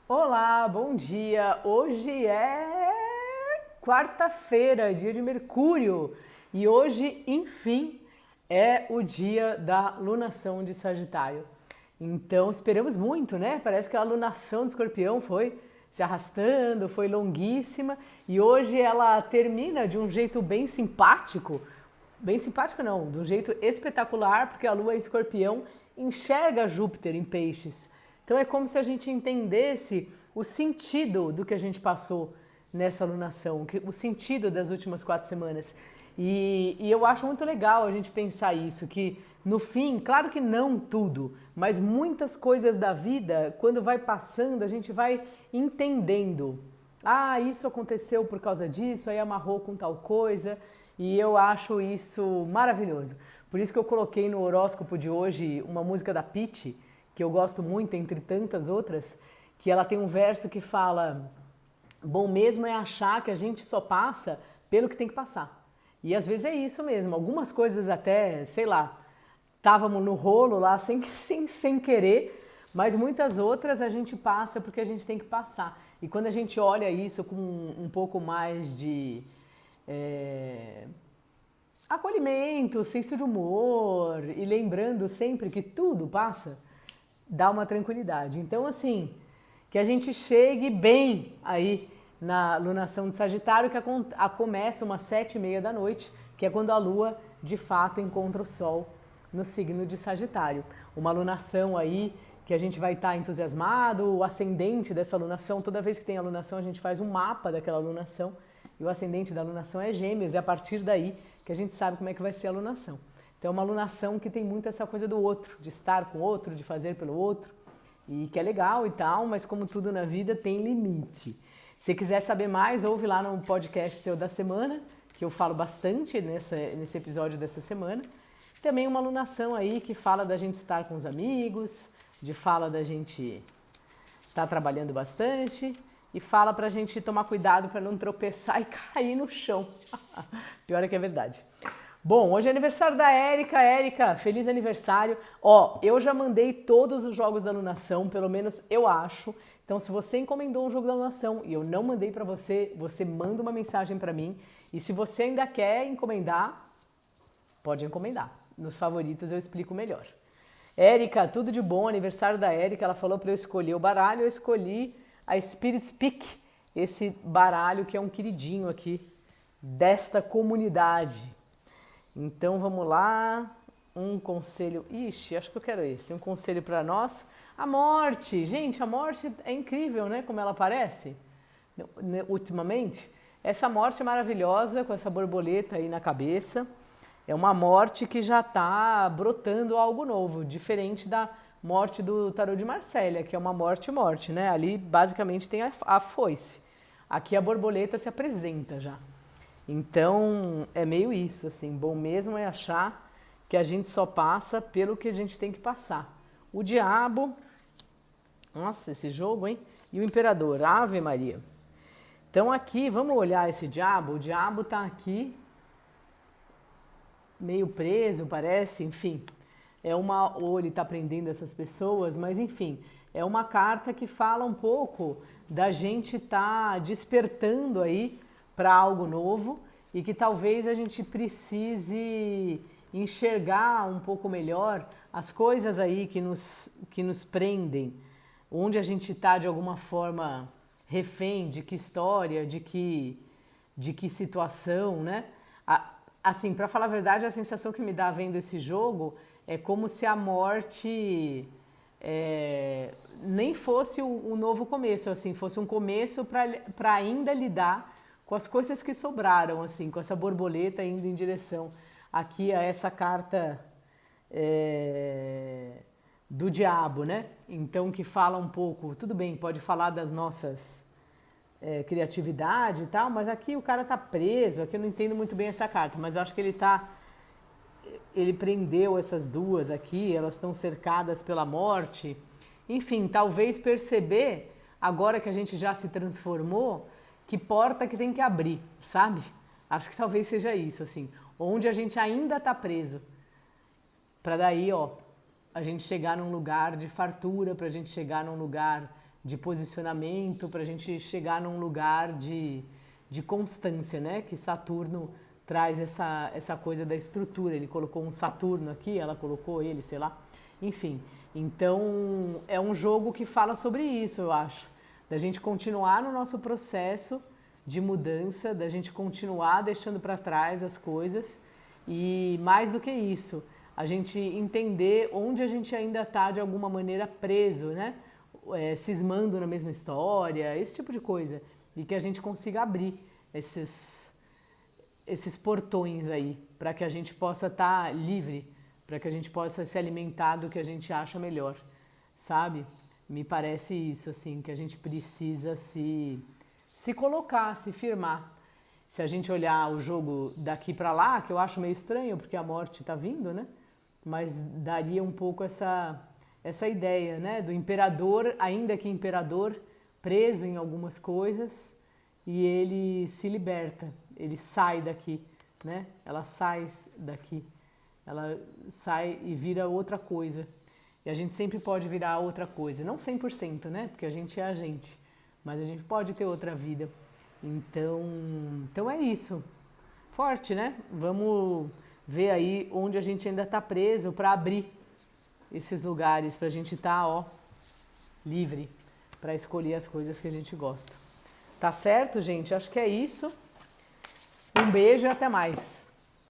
Olá, bom dia! Hoje é quarta-feira, dia de Mercúrio, e hoje, enfim, é o dia da lunação de Sagitário. Então, esperamos muito, né? Parece que a lunação do Escorpião foi se arrastando, foi longuíssima, e hoje ela termina de um jeito bem simpático não, de um jeito espetacular, porque a Lua em Escorpião enxerga Júpiter em Peixes. Então é como se a gente entendesse o sentido do que a gente passou nessa lunação, o sentido das últimas 4 semanas. E eu acho muito legal a gente pensar isso, que no fim, claro que não tudo, mas muitas coisas da vida, quando vai passando, a gente vai entendendo. Ah, isso aconteceu por causa disso, aí amarrou com tal coisa, e eu acho isso maravilhoso. Por isso que eu coloquei no horóscopo de hoje uma música da Pitty, que eu gosto muito, entre tantas outras, que ela tem um verso que fala: bom mesmo é achar que a gente só passa pelo que tem que passar. E às vezes é isso mesmo, algumas coisas até, sei lá, estávamos no rolo lá sem querer, mas muitas outras a gente passa porque a gente tem que passar. E quando a gente olha isso com um pouco mais de acolhimento, senso de humor e lembrando sempre que tudo passa, dá uma tranquilidade. Então, assim, que a gente chegue bem aí na lunação de Sagitário, que começa umas 7h30 da noite, que é quando a Lua, de fato, encontra o Sol no signo de Sagitário. Uma lunação aí que a gente vai estar entusiasmado, o ascendente dessa lunação, toda vez que tem alunação a gente faz um mapa daquela alunação, e o ascendente da alunação é Gêmeos, e é a partir daí que a gente sabe como é que vai ser a alunação. Então é uma alunação que tem muito essa coisa do outro, de estar com o outro, de fazer pelo outro, e que é legal e tal, mas como tudo na vida tem limite. Se quiser saber mais, ouve lá no podcast seu da semana, que eu falo bastante nesse episódio dessa semana. Também uma alunação aí que fala da gente estar com os amigos, fala da gente estar trabalhando bastante e fala pra gente tomar cuidado para não tropeçar e cair no chão. Pior é que é verdade. Bom, hoje é aniversário da Érica. Érica, feliz aniversário. Ó, eu já mandei todos os jogos da alunação, pelo menos eu acho. Então, se você encomendou um jogo da alunação e eu não mandei pra você, você manda uma mensagem pra mim. E se você ainda quer encomendar, pode encomendar. Nos favoritos eu explico melhor. Érica, tudo de bom, aniversário da Érica. Ela falou para eu escolher o baralho, eu escolhi a Spirit Speak, esse baralho que é um queridinho aqui desta comunidade. Então vamos lá, um conselho, acho que eu quero esse, um conselho para nós. A morte, gente, a morte é incrível, né, como ela aparece ultimamente. Essa morte é maravilhosa, com essa borboleta aí na cabeça. É uma morte que já está brotando algo novo, diferente da morte do tarô de Marsella, que é uma morte, né? Ali basicamente tem a foice. Aqui a borboleta se apresenta já. Então é meio isso, assim, bom mesmo é achar que a gente só passa pelo que a gente tem que passar. O diabo, nossa, esse jogo, hein? E o imperador, Ave Maria. Então aqui, vamos olhar esse diabo, o diabo tá aqui, meio preso, parece, enfim. Ou ele está prendendo essas pessoas, mas enfim, é uma carta que fala um pouco da gente estar despertando aí para algo novo e que talvez a gente precise enxergar um pouco melhor as coisas aí que nos prendem, onde a gente está de alguma forma refém, de que história, de que situação, né? Assim, para falar a verdade, a sensação que me dá vendo esse jogo é como se a morte nem fosse o novo começo, assim, fosse um começo para ainda lidar com as coisas que sobraram, assim, com essa borboleta indo em direção aqui a essa carta do diabo, né? Então, que fala um pouco, tudo bem, pode falar das nossas criatividade e tal, mas aqui o cara tá preso, aqui eu não entendo muito bem essa carta, mas eu acho que ele prendeu essas duas aqui, elas estão cercadas pela morte. Enfim, talvez perceber, agora que a gente já se transformou, que porta que tem que abrir, sabe? Acho que talvez seja isso, assim, onde a gente ainda tá preso. Para daí, ó, a gente chegar num lugar de fartura, pra gente chegar num lugar de posicionamento, para a gente chegar num lugar de constância, né? Que Saturno traz essa coisa da estrutura. Ele colocou um Saturno aqui, ela colocou ele, sei lá. Enfim, então é um jogo que fala sobre isso, eu acho. Da gente continuar no nosso processo de mudança, da gente continuar deixando para trás as coisas e mais do que isso, a gente entender onde a gente ainda está de alguma maneira preso, né? Cismando na mesma história, esse tipo de coisa. E que a gente consiga abrir esses portões aí, para que a gente possa estar livre, para que a gente possa se alimentar do que a gente acha melhor, sabe? Me parece isso, assim, que a gente precisa se colocar, se firmar. Se a gente olhar o jogo daqui para lá, que eu acho meio estranho, porque a morte está vindo, né? Mas daria um pouco essa ideia, né? Do imperador, ainda que imperador, preso em algumas coisas, e ele se liberta, ele sai daqui, né? Ela sai daqui, ela sai e vira outra coisa. E a gente sempre pode virar outra coisa, não 100%, né? Porque a gente é a gente, mas a gente pode ter outra vida. Então é isso. Forte, né? Vamos ver aí onde a gente ainda está preso para abrir esses lugares, para a gente estar, ó, livre para escolher as coisas que a gente gosta. Tá certo, gente? Acho que é isso. Um beijo e até mais.